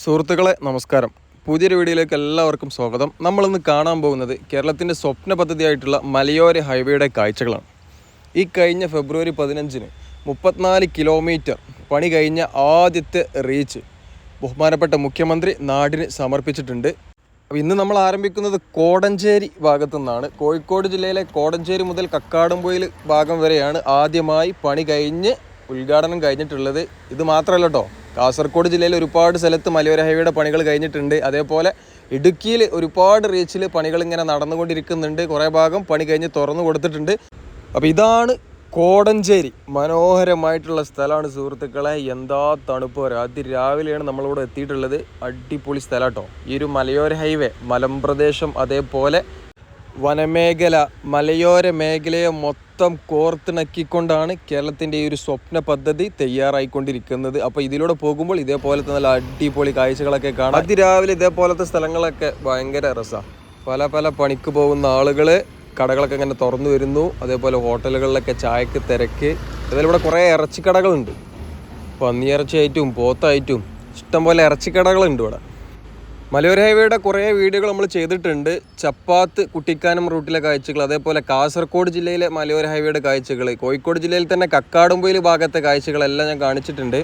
സുഹൃത്തുക്കളെ നമസ്കാരം. പുതിയൊരു വീഡിയോയിലേക്ക് എല്ലാവർക്കും സ്വാഗതം. നമ്മളിന്ന് കാണാൻ പോകുന്നത് കേരളത്തിൻ്റെ സ്വപ്ന പദ്ധതിയായിട്ടുള്ള മലയോര ഹൈവേയുടെ കാഴ്ചകളാണ്. ഈ കഴിഞ്ഞ ഫെബ്രുവരി 15-ന് 34 കിലോമീറ്റർ പണി കഴിഞ്ഞ ആദ്യത്തെ റീച്ച് ബഹുമാനപ്പെട്ട മുഖ്യമന്ത്രി നാടിന് സമർപ്പിച്ചിട്ടുണ്ട്. അപ്പോൾ ഇന്ന് നമ്മൾ ആരംഭിക്കുന്നത് കോടഞ്ചേരി ഭാഗത്തു നിന്നാണ്. കോഴിക്കോട് ജില്ലയിലെ കോടഞ്ചേരി മുതൽ കക്കാടംപൊയിൽ ഭാഗം വരെയാണ് ആദ്യമായി പണി കഴിഞ്ഞ് ഉദ്ഘാടനം കഴിഞ്ഞിട്ടുള്ളത്. ഇത് മാത്രമല്ല കേട്ടോ, കാസർഗോഡ് ജില്ലയിൽ ഒരുപാട് സ്ഥലത്ത് മലയോര ഹൈവേയുടെ പണികൾ കഴിഞ്ഞിട്ടുണ്ട്. അതേപോലെ ഇടുക്കിയിൽ ഒരുപാട് റീച്ചിൽ പണികൾ ഇങ്ങനെ നടന്നുകൊണ്ടിരിക്കുന്നുണ്ട്. കുറേ ഭാഗം പണി കഴിഞ്ഞ് തുറന്നു കൊടുത്തിട്ടുണ്ട്. അപ്പോൾ ഇതാണ് കോടഞ്ചേരി. മനോഹരമായിട്ടുള്ള സ്ഥലമാണ് സുഹൃത്തുക്കളെ. എന്താ തണുപ്പ് പറയാം. അതിരാവിലെയാണ് നമ്മളിവിടെ എത്തിയിട്ടുള്ളത്. അടിപൊളി സ്ഥലം കേട്ടോ. ഈ ഒരു മലയോര ഹൈവേ, മലമ്പ്രദേശം, അതേപോലെ വനമേഖല, മലയോര മേഖലയെ മൊത്തം കോർത്തിണക്കിക്കൊണ്ടാണ് കേരളത്തിൻ്റെ ഈ ഒരു സ്വപ്ന പദ്ധതി തയ്യാറായിക്കൊണ്ടിരിക്കുന്നത്. അപ്പോൾ ഇതിലൂടെ പോകുമ്പോൾ ഇതേപോലത്തെ നല്ല അടിപൊളി കാഴ്ചകളൊക്കെ കാണാം. അതിരാവിലെ ഇതേപോലത്തെ സ്ഥലങ്ങളൊക്കെ ഭയങ്കര രസമാണ്. പല പണിക്ക് പോകുന്ന ആളുകൾ, കടകളൊക്കെ ഇങ്ങനെ തുറന്നു വരുന്നു. അതേപോലെ ഹോട്ടലുകളിലൊക്കെ ചായക്ക് തിരക്ക്. അതേപോലെ ഇവിടെ കുറേ ഇറച്ചിക്കടകളുണ്ട്. പന്നിയിറച്ചിയായിട്ടും പോത്തായിട്ടും ഇഷ്ടംപോലെ ഇറച്ചിക്കടകളുണ്ട് ഇവിടെ. മലയോര ഹൈവേയുടെ കുറേ വീഡിയോകൾ നമ്മൾ ചെയ്തിട്ടുണ്ട്. ചപ്പാത്ത് കുട്ടിക്കാനം റൂട്ടിലെ കാഴ്ചകൾ, അതേപോലെ കാസർഗോഡ് ജില്ലയിലെ മലയോര ഹൈവേയുടെ കാഴ്ചകൾ, കോഴിക്കോട് ജില്ലയിൽ തന്നെ കക്കാടംപൊയിൽ ഭാഗത്തെ കാഴ്ചകളെല്ലാം ഞാൻ കാണിച്ചിട്ടുണ്ട്.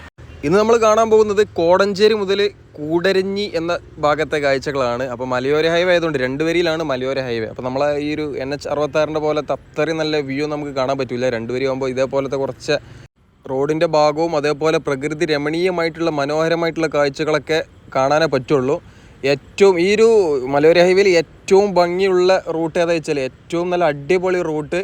ഇന്ന് നമ്മൾ കാണാൻ പോകുന്നത് കോടഞ്ചേരി മുതൽ കൂടരഞ്ഞി എന്ന ഭാഗത്തെ കാഴ്ചകളാണ്. അപ്പോൾ മലയോര ഹൈവേ ആയതുകൊണ്ട് 2 വരിയിലാണ് മലയോര ഹൈവേ. അപ്പോൾ നമ്മളെ ഈ ഒരു NH 66 പോലത്തെ അത്രയും നല്ല വ്യൂ നമുക്ക് കാണാൻ പറ്റില്ല. 2 വരി ആകുമ്പോൾ ഇതേപോലത്തെ കുറച്ച് റോഡിൻ്റെ ഭാഗവും അതേപോലെ പ്രകൃതി രമണീയമായിട്ടുള്ള മനോഹരമായിട്ടുള്ള കാഴ്ചകളൊക്കെ കാണാനേ പറ്റുള്ളൂ. ഏറ്റവും ഈ ഒരു മലയോര ഹൈവേയിൽ ഏറ്റവും ഭംഗിയുള്ള റൂട്ട് ഏതാ വെച്ചാൽ, ഏറ്റവും നല്ല അടിപൊളി റൂട്ട്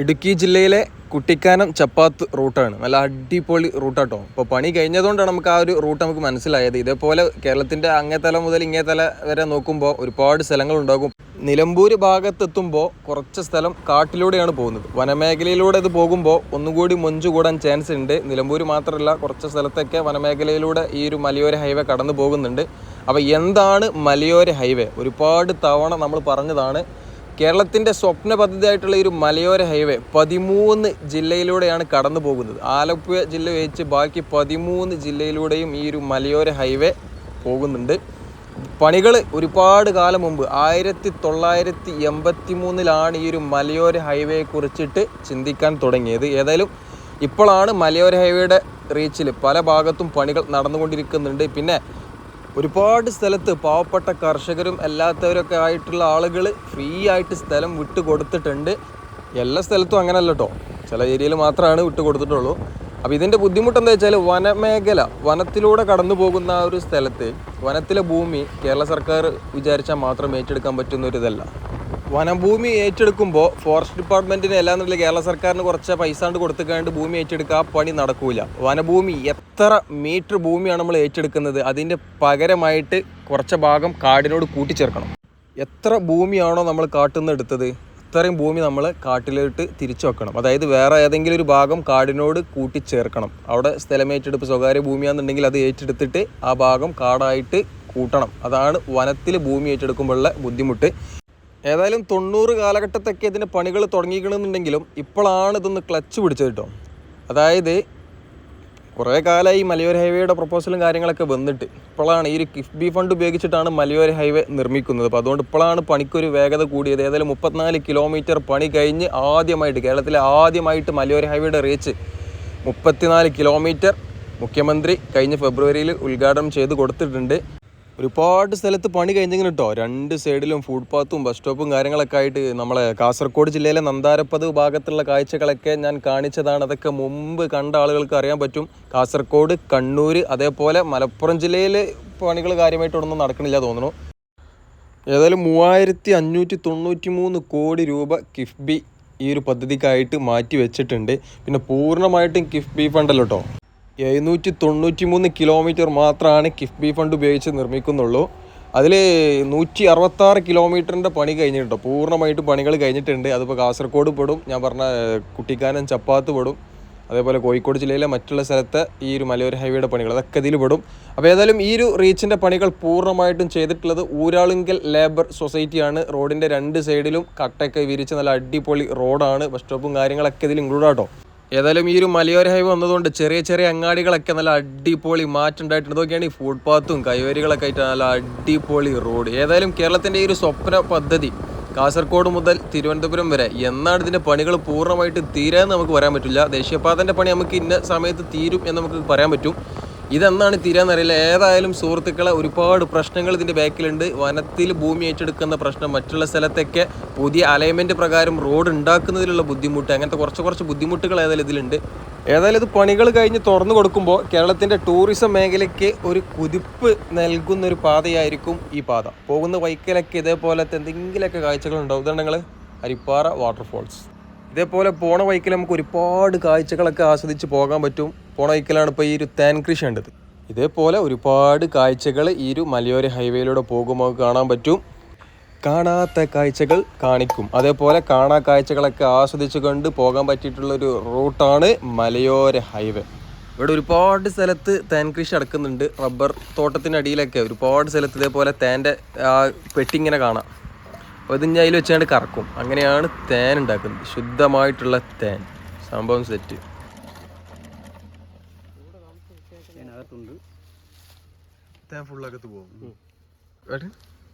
ഇടുക്കി ജില്ലയിലെ കുട്ടിക്കാനം ചപ്പാത്ത് റൂട്ടാണ്. നല്ല അടിപൊളി റൂട്ടാട്ടോ. ഇപ്പോൾ പണി കഴിഞ്ഞതുകൊണ്ടാണ് നമുക്ക് ആ ഒരു റൂട്ട് നമുക്ക് മനസ്സിലായത്. ഇതേപോലെ കേരളത്തിൻ്റെ അങ്ങേത്തല മുതൽ ഇങ്ങേത്തല വരെ നോക്കുമ്പോൾ ഒരുപാട് സ്ഥലങ്ങളുണ്ടാകും. നിലമ്പൂർ ഭാഗത്തെത്തുമ്പോൾ കുറച്ച് സ്ഥലം കാട്ടിലൂടെയാണ് പോകുന്നത്. വനമേഖലയിലൂടെ ഇത് പോകുമ്പോൾ ഒന്നുകൂടി മൊഞ്ചു കൂടാൻ ചാൻസ് ഉണ്ട്. നിലമ്പൂർ മാത്രമല്ല, കുറച്ച് സ്ഥലത്തൊക്കെ വനമേഖലയിലൂടെ ഈ ഒരു മലയോര ഹൈവേ കടന്നു പോകുന്നുണ്ട്. അപ്പോൾ എന്താണ് മലയോര ഹൈവേ? ഒരുപാട് തവണ നമ്മൾ പറഞ്ഞതാണ്. കേരളത്തിൻ്റെ സ്വപ്ന പദ്ധതിയായിട്ടുള്ള ഈ ഒരു മലയോര ഹൈവേ 13 ജില്ലയിലൂടെയാണ് കടന്നു പോകുന്നത്. ആലപ്പുഴ ജില്ല വെച്ച് ബാക്കി 13 ജില്ലയിലൂടെയും ഈ ഒരു മലയോര ഹൈവേ പോകുന്നുണ്ട്. പണികൾ ഒരുപാട് കാലം മുമ്പ് 1983-ലാണ് ഈ ഒരു മലയോര ഹൈവേയെ കുറിച്ചിട്ട് ചിന്തിക്കാൻ തുടങ്ങിയത്. ഏതായാലും ഇപ്പോഴാണ് മലയോര ഹൈവേയുടെ റീച്ചിൽ പല ഭാഗത്തും പണികൾ നടന്നുകൊണ്ടിരിക്കുന്നുണ്ട്. പിന്നെ ഒരുപാട് സ്ഥലത്ത് പാവപ്പെട്ട കർഷകരും അല്ലാത്തവരൊക്കെ ആയിട്ടുള്ള ആളുകൾ ഫ്രീ ആയിട്ട് സ്ഥലം വിട്ട് കൊടുത്തിട്ടുണ്ട്. എല്ലാ സ്ഥലത്തും അങ്ങനെയല്ല കേട്ടോ, ചില ഏരിയയിൽ മാത്രമാണ് വിട്ട് കൊടുത്തിട്ടുള്ളൂ. അപ്പോൾ ഇതിൻ്റെ ബുദ്ധിമുട്ട് എന്താ വെച്ചാൽ, വനമേഖല, വനത്തിലൂടെ കടന്നു പോകുന്ന ആ ഒരു സ്ഥലത്ത് വനത്തിലെ ഭൂമി കേരള സർക്കാർ വിചാരിച്ചാൽ മാത്രം ഏറ്റെടുക്കാൻ പറ്റുന്ന ഒരു ഇതല്ല. വനഭൂമി ഏറ്റെടുക്കുമ്പോൾ ഫോറസ്റ്റ് ഡിപ്പാർട്ട്മെൻറ്റിന് എല്ലാന്നുള്ള കേരള സർക്കാരിന് കുറച്ച് പൈസ കൊണ്ട് കൊടുത്തുകൊണ്ട് ഭൂമി ഏറ്റെടുക്കുക, ആ പണി നടക്കില്ല. വനഭൂമി എത്ര മീറ്റർ ഭൂമിയാണ് നമ്മൾ ഏറ്റെടുക്കുന്നത്, അതിൻ്റെ പകരമായിട്ട് കുറച്ച് ഭാഗം കാടിനോട് കൂട്ടിച്ചേർക്കണം. എത്ര ഭൂമിയാണോ നമ്മൾ കാട്ടിൽ നിന്ന് എടുത്തത്, അത്രയും ഭൂമി നമ്മൾ കാട്ടിലോട്ട് തിരിച്ചു വെക്കണം. അതായത് വേറെ ഏതെങ്കിലും ഒരു ഭാഗം കാടിനോട് കൂട്ടിച്ചേർക്കണം. അവിടെ സ്ഥലമേറ്റെടുപ്പ് സ്വകാര്യ ഭൂമിയാണെന്നുണ്ടെങ്കിൽ അത് ഏറ്റെടുത്തിട്ട് ആ ഭാഗം കാടായിട്ട് കൂട്ടണം. അതാണ് വനത്തിൽ ഭൂമി ഏറ്റെടുക്കുമ്പോഴുള്ള ബുദ്ധിമുട്ട്. ഏതായാലും 90 കാലഘട്ടത്തൊക്കെ ഇതിന് പണികൾ തുടങ്ങിക്കണമെന്നുണ്ടെങ്കിലും ഇപ്പോഴാണ് ഇതൊന്ന് ക്ലച്ച് പിടിച്ചത് കേട്ടോ. അതായത് കുറേ കാലമായി മലയോര ഹൈവേയുടെ പ്രപ്പോസലും കാര്യങ്ങളൊക്കെ വന്നിട്ട് ഇപ്പോഴാണ് ഈ ഒരു കിഫ്ബി ഫണ്ട് ഉപയോഗിച്ചിട്ടാണ് മലയോര ഹൈവേ നിർമ്മിക്കുന്നത്. അപ്പോൾ അതുകൊണ്ട് ഇപ്പോഴാണ് പണിക്കൊരു വേഗത കൂടിയത്. ഏതായാലും 34 കിലോമീറ്റർ പണി കഴിഞ്ഞ് ആദ്യമായിട്ട് കേരളത്തിലെ ആദ്യമായിട്ട് മലയോര ഹൈവേയുടെ റീച്ച് 34 കിലോമീറ്റർ മുഖ്യമന്ത്രി കഴിഞ്ഞ ഫെബ്രുവരിയിൽ ഉദ്ഘാടനം ചെയ്ത് കൊടുത്തിട്ടുണ്ട്. ഒരുപാട് സ്ഥലത്ത് പണി കഴിഞ്ഞെങ്കിലും കേട്ടോ, 2 സൈഡിലും ഫുട്പാത്തും ബസ് സ്റ്റോപ്പും കാര്യങ്ങളൊക്കെ ആയിട്ട് നമ്മളെ കാസർഗോഡ് ജില്ലയിലെ നന്താരപ്പത് ഭാഗത്തുള്ള കാഴ്ചകളൊക്കെ ഞാൻ കാണിച്ചതാണ്. അതൊക്കെ മുമ്പ് കണ്ട ആളുകൾക്ക് അറിയാൻ പറ്റും. കാസർഗോഡ്, കണ്ണൂർ, അതേപോലെ മലപ്പുറം ജില്ലയിൽ പണികൾ കാര്യമായിട്ടൊന്നും നടക്കണില്ല തോന്നുന്നു. ഏതായാലും 3593 കോടി രൂപ കിഫ്ബി ഈ ഒരു പദ്ധതിക്കായിട്ട് മാറ്റി വെച്ചിട്ടുണ്ട്. പിന്നെ പൂർണ്ണമായിട്ടും കിഫ്ബി ഫണ്ടല്ലോ കേട്ടോ. 793 കിലോമീറ്റർ മാത്രമാണ് കിഫ്ബി ഫണ്ട് ഉപയോഗിച്ച് നിർമ്മിക്കുന്നുള്ളൂ. അതിൽ 166 കിലോമീറ്ററിൻ്റെ പണി കഴിഞ്ഞിട്ടുണ്ടോ, പൂർണ്ണമായിട്ട് പണികൾ കഴിഞ്ഞിട്ടുണ്ട്. അതിപ്പോൾ കാസർഗോഡ് പെടും, ഞാൻ പറഞ്ഞ കുട്ടിക്കാനം ചപ്പാത്ത് പെടും, അതേപോലെ കോഴിക്കോട് ജില്ലയിലെ മറ്റുള്ള സ്ഥലത്തെ ഈ ഒരു മലയോര ഹൈവേയുടെ പണികൾ അതൊക്കെ ഇതിൽ പെടും. അപ്പോൾ ഏതായാലും ഈ ഒരു റീച്ചിൻ്റെ പണികൾ പൂർണ്ണമായിട്ടും ചെയ്തിട്ടുള്ളത് ഊരാളുങ്കൽ ലേബർ സൊസൈറ്റിയാണ്. റോഡിൻ്റെ 2 സൈഡിലും കട്ടയൊക്കെ വിരിച്ച് നല്ല അടിപൊളി റോഡാണ്. ബസ് സ്റ്റോപ്പും കാര്യങ്ങളൊക്കെ ഇതിൽ ഇൻക്ലൂഡ് ആട്ടോ. ഏതായാലും ഈ ഒരു മലയോര ഹൈവേ വന്നതുകൊണ്ട് ചെറിയ ചെറിയ അങ്ങാടികളൊക്കെ നല്ല അടിപൊളി മാറ്റം ഉണ്ടായിട്ടുണ്ട്. ഇതൊക്കെയാണ് ഈ ഫുട്പാത്തും കൈവരികളൊക്കെ ആയിട്ട് നല്ല അടിപൊളി റോഡ്. ഏതായാലും കേരളത്തിൻ്റെ ഈ ഒരു സ്വപ്ന പദ്ധതി കാസർഗോഡ് മുതൽ തിരുവനന്തപുരം വരെ എന്നാണ് ഇതിൻ്റെ പണികൾ പൂർണ്ണമായിട്ട് തീരാന്ന് നമുക്ക് പറയാൻ പറ്റില്ല. ദേശീയപാതൻ്റെ പണി നമുക്ക് ഇന്ന സമയത്ത് തീരും എന്ന് നമുക്ക് പറയാൻ പറ്റും. ഇതെന്നാണ് തീരാന്നറിയില്ല. ഏതായാലും സുഹൃത്തുക്കളെ ഒരുപാട് പ്രശ്നങ്ങൾ ഇതിൻ്റെ ബാക്കിലുണ്ട്. വനത്തിൽ ഭൂമി ഏറ്റെടുക്കുന്ന പ്രശ്നം, മറ്റുള്ള സ്ഥലത്തൊക്കെ പുതിയ അലൈൻമെൻറ്റ് പ്രകാരം റോഡ് ഉണ്ടാക്കുന്നതിലുള്ള ബുദ്ധിമുട്ട്, അങ്ങനത്തെ കുറച്ച് ബുദ്ധിമുട്ടുകൾ ഏതായാലും ഇതിലുണ്ട്. ഏതായാലും ഇത് പണികൾ കഴിഞ്ഞ് തുറന്നു കൊടുക്കുമ്പോൾ കേരളത്തിൻ്റെ ടൂറിസം മേഖലയ്ക്ക് ഒരു കുതിപ്പ് നൽകുന്നൊരു പാതയായിരിക്കും ഈ പാത. പോകുന്ന വൈക്കലൊക്കെ ഇതേപോലത്തെ എന്തെങ്കിലുമൊക്കെ കാഴ്ചകളുണ്ടാവും. ഉദാഹരണങ്ങൾ അരിപ്പാറ വാട്ടർഫോൾസ്. ഇതേപോലെ പോണ വൈക്കൽ നമുക്ക് ഒരുപാട് കാഴ്ചകളൊക്കെ ആസ്വദിച്ച് പോകാൻ പറ്റും. പോണ വൈക്കലാണ് ഇപ്പോൾ ഈ ഒരു തേൻ കൃഷി കണ്ടത്. ഇതേപോലെ ഒരുപാട് കാഴ്ചകൾ ഈ ഒരു മലയോര ഹൈവേയിലൂടെ പോകുമ്പോൾ കാണാൻ പറ്റും. കാണാത്ത കാഴ്ചകൾ കാണിക്കും. അതേപോലെ കാണാ കാഴ്ചകളൊക്കെ ആസ്വദിച്ച് കൊണ്ട് പോകാൻ പറ്റിയിട്ടുള്ളൊരു റൂട്ടാണ് മലയോര ഹൈവേ. ഇവിടെ ഒരുപാട് സ്ഥലത്ത് തേൻ കൃഷി നടക്കുന്നുണ്ട്. റബ്ബർ തോട്ടത്തിനടിയിലൊക്കെ ഒരുപാട് സ്ഥലത്ത് ഇതേപോലെ തേൻ്റെ പെട്ടി ഇങ്ങനെ കാണാം. അപ്പോൾ ഇത് ഞാൻ അതിൽ വെച്ചാണ്ട് കറക്കും. അങ്ങനെയാണ് തേൻ ഉണ്ടാക്കുന്നത്. ശുദ്ധമായിട്ടുള്ള തേൻ. സംഭവം സെറ്റ്. തേൻ ഫുള്ളകത്ത് പോകും.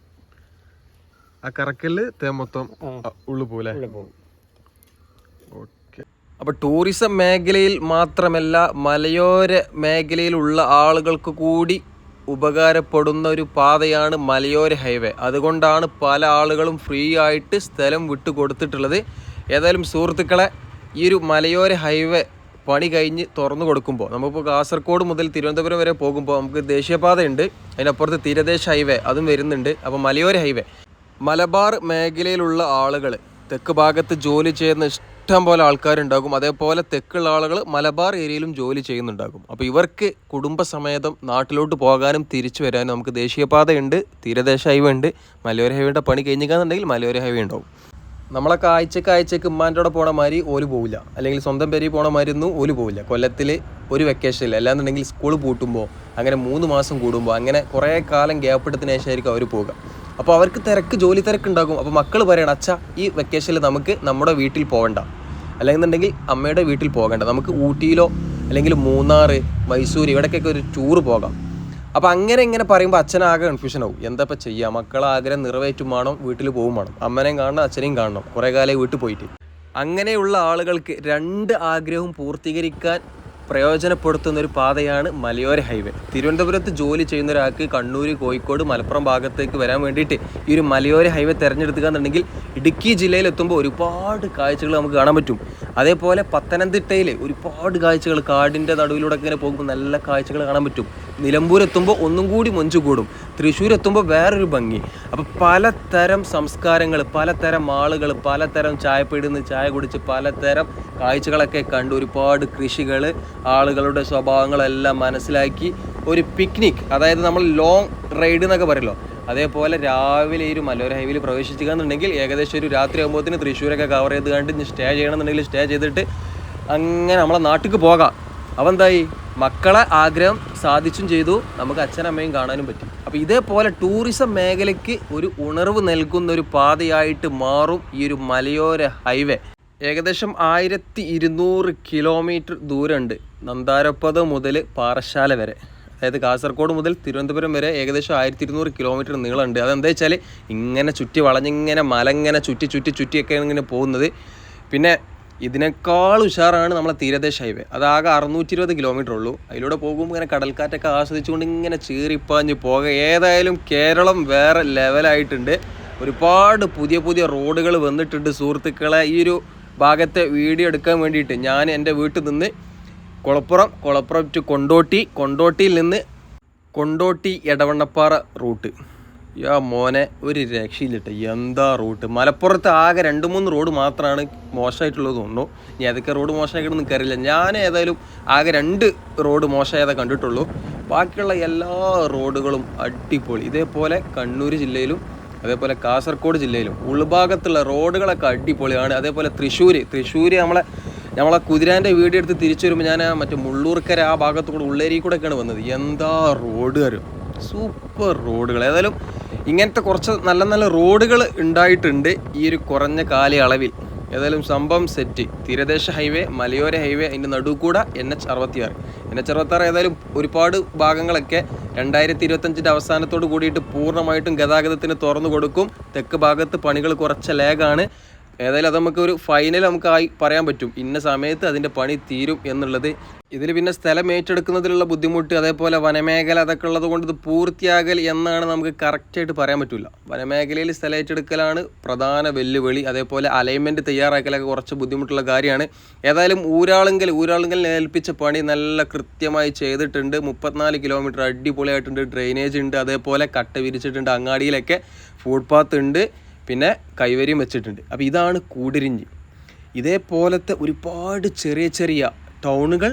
ആ കറക്കല് തേൻ മൊത്തം ഉള്ളു പോലെ. ഓക്കെ. അപ്പോൾ ടൂറിസം മേഖലയിൽ മാത്രമല്ല മലയോര മേഖലയിലുള്ള ആളുകൾക്ക് കൂടി ഉപകാരപ്പെടുന്ന ഒരു പാതയാണ് മലയോര ഹൈവേ. അതുകൊണ്ടാണ് പല ആളുകളും ഫ്രീ ആയിട്ട് സ്ഥലം വിട്ടു കൊടുത്തിട്ടുള്ളത്. ഏതായാലും സുഹൃത്തുക്കളെ, ഈ ഒരു മലയോര ഹൈവേ പണി കഴിഞ്ഞ് തുറന്നു കൊടുക്കുമ്പോൾ നമുക്കിപ്പോൾ കാസർഗോഡ് മുതൽ തിരുവനന്തപുരം വരെ പോകുമ്പോൾ നമുക്ക് ദേശീയപാതയുണ്ട്, അതിനപ്പുറത്ത് തീരദേശ ഹൈവേ അതും വരുന്നുണ്ട്. അപ്പോൾ മലയോര ഹൈവേ മലബാർ മേഖലയിലുള്ള ആളുകൾ, തെക്ക് ഭാഗത്ത് ജോലി ചെയ്യുന്ന ഇഷ്ടം പോലെ ആൾക്കാരുണ്ടാകും. അതേപോലെ തെക്കുള്ള ആളുകൾ മലബാർ ഏരിയയിലും ജോലി ചെയ്യുന്നുണ്ടാകും. അപ്പോൾ ഇവർക്ക് കുടുംബസമേതം നാട്ടിലോട്ട് പോകാനും തിരിച്ചു വരാനും നമുക്ക് ദേശീയപാതയുണ്ട്, തീരദേശ ഹൈവേ ഉണ്ട്. മലയോര ഹൈവേയുടെ പണി കഴിഞ്ഞിക്കാന്നുണ്ടെങ്കിൽ മലയോര ഹൈവേ ഉണ്ടാവും. നമ്മളൊക്കെ ആഴ്ചക്ക് ഉമ്മാൻ്റെ പോണ മാതിരി ഓല് പോവില്ല, അല്ലെങ്കിൽ സ്വന്തം പേരിൽ പോണ മാതിരി ഒന്നും ഓല് പോവില്ല. കൊല്ലത്തിൽ ഒരു വെക്കേഷനിൽ, അല്ലാന്നുണ്ടെങ്കിൽ സ്കൂൾ പൂട്ടുമ്പോൾ, അങ്ങനെ 3 മാസം കൂടുമ്പോൾ, അങ്ങനെ കുറേ കാലം ഗ്യാപ്പ് എടുത്തതിന് ശേഷമായിരിക്കും അവർ പോകുക. അപ്പോൾ അവർക്ക് ജോലി തിരക്കുണ്ടാകും. അപ്പോൾ മക്കൾ പറയണം, അച്ഛാ ഈ വെക്കേഷനിൽ നമുക്ക് നമ്മുടെ വീട്ടിൽ പോകണ്ട, അല്ലെന്നുണ്ടെങ്കിൽ അമ്മയുടെ വീട്ടിൽ പോകണ്ട, നമുക്ക് ഊട്ടിയിലോ അല്ലെങ്കിൽ മൂന്നാർ, മൈസൂർ ഇവിടേക്കൊക്കെ ഒരു ടൂർ പോകാം. അപ്പോൾ ഇങ്ങനെ പറയുമ്പോൾ അച്ഛനാകെ കൺഫ്യൂഷൻ ആവും. എന്താ ഇപ്പം ചെയ്യുക? മക്കളെ ആഗ്രഹം നിറവേറ്റും വേണം, വീട്ടിൽ പോകും വേണം, അമ്മനെയും കാണണം അച്ഛനെയും കാണണം, കുറേ കാലം വീട്ടിൽ പോയിട്ട്. അങ്ങനെയുള്ള ആളുകൾക്ക് 2 ആഗ്രഹവും പൂർത്തീകരിക്കാൻ പ്രയോജനപ്പെടുത്തുന്ന ഒരു പാതയാണ് മലയോര ഹൈവേ. തിരുവനന്തപുരത്ത് ജോലി ചെയ്യുന്ന ഒരാൾക്ക് കണ്ണൂർ, കോഴിക്കോട്, മലപ്പുറം ഭാഗത്തേക്ക് വരാൻ വേണ്ടിയിട്ട് ഈ ഒരു മലയോര ഹൈവേ തിരഞ്ഞെടുക്കുക എന്നുണ്ടെങ്കിൽ ഇടുക്കി ജില്ലയിലെത്തുമ്പോൾ ഒരുപാട് കാഴ്ചകൾ നമുക്ക് കാണാൻ പറ്റും. അതേപോലെ പത്തനംതിട്ടയിൽ ഒരുപാട് കാഴ്ചകൾ, കാടിൻ്റെ നടുവിലൂടെ ഇങ്ങനെ പോകുമ്പോൾ നല്ല കാഴ്ചകൾ കാണാൻ പറ്റും. നിലമ്പൂരെത്തുമ്പോൾ ഒന്നും കൂടി മൊഞ്ചു കൂടും. തൃശ്ശൂരെത്തുമ്പോൾ വേറൊരു ഭംഗി. അപ്പോൾ പലതരം സംസ്കാരങ്ങൾ, പലതരം ആളുകൾ, പലതരം ചായപ്പീടിന്ന് ചായ കുടിച്ച് പലതരം കാഴ്ചകളൊക്കെ കണ്ട് ഒരുപാട് കൃഷികൾ, ആളുകളുടെ സ്വഭാവങ്ങളെല്ലാം മനസ്സിലാക്കി ഒരു പിക്നിക്, അതായത് നമ്മൾ ലോങ് റൈഡ് എന്നൊക്കെ പറയല്ലോ, അതേപോലെ രാവിലെ ഈ ഒരു മലയോര ഹൈവേയിൽ പ്രവേശിക്കുക എന്നുണ്ടെങ്കിൽ ഏകദേശം ഒരു രാത്രി ആകുമ്പോഴത്തേന് തൃശ്ശൂരൊക്കെ കവർ ചെയ്ത് കണ്ട് സ്റ്റേ ചെയ്യണമെന്നുണ്ടെങ്കിൽ സ്റ്റേ ചെയ്തിട്ട് അങ്ങനെ നമ്മളെ നാട്ടിലേക്ക് പോകാം. അപ്പോൾ എന്തായി, മക്കളെ ആഗ്രഹം സാധിച്ചും ചെയ്തു, നമുക്ക് അച്ഛനമ്മയും കാണാനും പറ്റി. അപ്പോൾ ഇതേപോലെ ടൂറിസം മേഖലയ്ക്ക് ഒരു ഉണർവ് നൽകുന്ന ഒരു പാതയായിട്ട് മാറും ഈ ഒരു മലയോര ഹൈവേ. ഏകദേശം 1200 കിലോമീറ്റർ ദൂരമുണ്ട് നന്താരപ്പത മുതൽ പാറശാല വരെ. അതായത് കാസർഗോഡ് മുതൽ തിരുവനന്തപുരം വരെ ഏകദേശം 1200 കിലോമീറ്റർ നീളമുണ്ട്. അതെന്താ വെച്ചാൽ ഇങ്ങനെ ചുറ്റി വളഞ്ഞിങ്ങനെ മലങ്ങനെ ചുറ്റിയൊക്കെയാണ് ഇങ്ങനെ പോകുന്നത്. പിന്നെ ഇതിനേക്കാൾ ഉഷാറാണ് നമ്മളെ തീരദേശ ഹൈവേ. അതാകെ 620 കിലോമീറ്റർ ഉള്ളൂ. അതിലൂടെ പോകുമ്പോൾ ഇങ്ങനെ കടൽക്കാറ്റൊക്കെ ആസ്വദിച്ചുകൊണ്ട് ഇങ്ങനെ ചീറിപ്പാഞ്ഞ് പോകുക. ഏതായാലും കേരളം വേറെ ലെവലായിട്ടുണ്ട്. ഒരുപാട് പുതിയ റോഡുകൾ വന്നിട്ടുണ്ട് സുഹൃത്തുക്കളെ. ഈ ഒരു ഭാഗത്തെ വീഡിയോ എടുക്കാൻ വേണ്ടിയിട്ട് ഞാൻ എൻ്റെ വീട്ടിൽ നിന്ന് കുളപ്പുറം ടു കൊണ്ടോട്ടിയിൽ നിന്ന് കൊണ്ടോട്ടി എടവണ്ണപ്പാറ റൂട്ട്, മോനെ ഒരു രക്ഷയിലിട്ട് എന്താ റൂട്ട്. മലപ്പുറത്ത് ആകെ 2-3 റോഡ് മാത്രമാണ് മോശമായിട്ടുള്ളത് തോന്നുന്നു. ഇനി അതൊക്കെ റോഡ് മോശമായിട്ട് നിൽക്കാറില്ല. ഞാൻ ഏതായാലും ആകെ 2 റോഡ് മോശമായതേ കണ്ടിട്ടുള്ളൂ. ബാക്കിയുള്ള എല്ലാ റോഡുകളും അടിപൊളി. ഇതേപോലെ കണ്ണൂർ ജില്ലയിലും അതേപോലെ കാസർഗോഡ് ജില്ലയിലും ഉൾഭാഗത്തുള്ള റോഡുകളൊക്കെ അടിപൊളിയാണ്. അതേപോലെ തൃശ്ശൂർ നമ്മളെ കുതിരാൻ്റെ വീഡിയോ എടുത്ത് തിരിച്ചു വരുമ്പോൾ ഞാൻ മറ്റേ മുള്ളൂർക്കര ആ ഭാഗത്തു കൂടെ ഉള്ളേരി കൂടെ ഒക്കെയാണ് വന്നത്. എന്താ റോഡ് വരും, സൂപ്പർ റോഡുകൾ. ഏതായാലും ഇങ്ങനത്തെ കുറച്ച് നല്ല റോഡുകൾ ഉണ്ടായിട്ടുണ്ട് ഈ ഒരു കുറഞ്ഞ കാലയളവിൽ. ഏതായാലും സംഭവം സെറ്റ്. തീരദേശ ഹൈവേ, മലയോര ഹൈവേ, അതിൻ്റെ നടുക്കൂടെ NH66. NH66 ഏതായാലും ഒരുപാട് ഭാഗങ്ങളൊക്കെ 2025 അവസാനത്തോട് കൂടിയിട്ട് പൂർണ്ണമായിട്ടും ഗതാഗതത്തിന് തുറന്നു കൊടുക്കും. തെക്ക് ഭാഗത്ത് പണികൾ കുറച്ച് ലാഗാണ്. ഏതായാലും അത് നമുക്ക് ഒരു ഫൈനൽ നമുക്ക് പറയാൻ പറ്റും, ഇന്ന സമയത്ത് അതിൻ്റെ പണി തീരും എന്നുള്ളത്. ഇതിൽ പിന്നെ സ്ഥലം ഏറ്റെടുക്കുന്നതിലുള്ള ബുദ്ധിമുട്ട്, അതേപോലെ വനമേഖല അതൊക്കെ ഉള്ളത് കൊണ്ട് ഇത് പൂർത്തിയാകൽ എന്നാണ് നമുക്ക് കറക്റ്റായിട്ട് പറയാൻ പറ്റില്ല. വനമേഖലയിൽ സ്ഥലം ഏറ്റെടുക്കലാണ് പ്രധാന വെല്ലുവിളി. അതേപോലെ അലൈൻമെൻറ്റ് തയ്യാറാക്കലൊക്കെ കുറച്ച് ബുദ്ധിമുട്ടുള്ള കാര്യമാണ്. ഏതായാലും ഊരാളുങ്കൽ ഏൽപ്പിച്ച പണി നല്ല കൃത്യമായി ചെയ്തിട്ടുണ്ട്. 34 കിലോമീറ്റർ അടിപൊളിയായിട്ടുണ്ട്. ഡ്രെയിനേജ് ഉണ്ട്, അതേപോലെ കട്ട വിരിച്ചിട്ടുണ്ട്, അങ്ങാടിയിലൊക്കെ ഫുട്പാത്ത് ഉണ്ട്, പിന്നെ കൈവരിയും വെച്ചിട്ടുണ്ട്. അപ്പോൾ ഇതാണ് കൂടിരിഞ്ഞി. ഇതേപോലത്തെ ഒരുപാട് ചെറിയ ടൗണുകൾ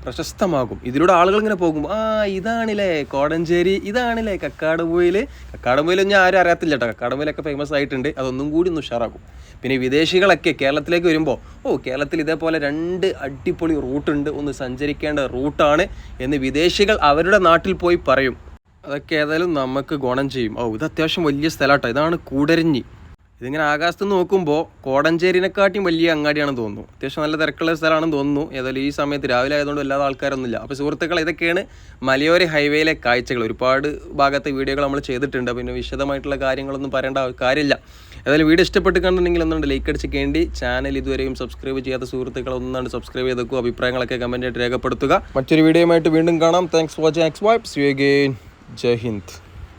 പ്രശസ്തമാകും. ഇതിലൂടെ ആളുകൾ ഇങ്ങനെ പോകും, ഇതാണില്ലേ കോടഞ്ചേരി, ഇതാണില്ലേ കക്കാടംപൊയിൽ. കക്കാടംപൊയിലൊന്നും ആരും അറിയത്തില്ല കേട്ടോ. കക്കാടംപൊയിലൊക്കെ ഫേമസ് ആയിട്ടുണ്ട്. അതൊന്നും കൂടി ഒന്ന് ഉഷാറാക്കും. പിന്നെ വിദേശികളൊക്കെ കേരളത്തിലേക്ക് വരുമ്പോൾ കേരളത്തിൽ ഇതേപോലെ 2 അടിപൊളി റൂട്ടുണ്ട്, ഒന്ന് സഞ്ചരിക്കേണ്ട റൂട്ടാണ് എന്ന് വിദേശികൾ അവരുടെ നാട്ടിൽ പോയി പറയും. അതൊക്കെ ഏതായാലും നമുക്ക് ഗുണം ചെയ്യും. ഇത് അത്യാവശ്യം വലിയ സ്ഥലമാട്ടോ. ഇതാണ് കൂടരഞ്ഞി. ഇതിങ്ങനെ ആകാശത്ത് നോക്കുമ്പോൾ കോടഞ്ചേരിനെക്കാട്ടിയും വലിയ അങ്ങാടിയാണെന്ന് തോന്നുന്നു. അത്യാവശ്യം നല്ല തിരക്കുള്ള സ്ഥലമാണെന്ന് തോന്നുന്നു. ഏതായാലും ഈ സമയത്ത് രാവിലെ ആയതുകൊണ്ട് വല്ലാതെ ആൾക്കാരൊന്നുമില്ല. അപ്പോൾ സുഹൃത്തുക്കൾ, ഇതൊക്കെയാണ് മലയോര ഹൈവേയിലെ കാഴ്ചകൾ. ഒരുപാട് ഭാഗത്തെ വീഡിയോകൾ നമ്മൾ ചെയ്തിട്ടുണ്ട്. പിന്നെ വിശദമായിട്ടുള്ള കാര്യങ്ങളൊന്നും പറയേണ്ട കാര്യമില്ല. ഏതായാലും വീഡിയോ ഇഷ്ടപ്പെട്ട് കണ്ടിട്ടുണ്ടെങ്കിൽ ഒന്നുണ്ട് ലൈക്ക് അടിച്ച് ചാനൽ ഇതുവരെയും സബ്സ്ക്രൈബ് ചെയ്യാത്ത സുഹൃത്തുക്കൾ ഒന്നാണ് സബ്സ്ക്രൈബ് ചെയ്തേക്കും. അഭിപ്രായങ്ങളൊക്കെ കമൻറ്റായിട്ട് രേഖപ്പെടുത്തുക. മറ്റൊരു വീഡിയോയുമായിട്ട് വീണ്ടും കാണാം. Thanks for watching. See you again. Jai Hind.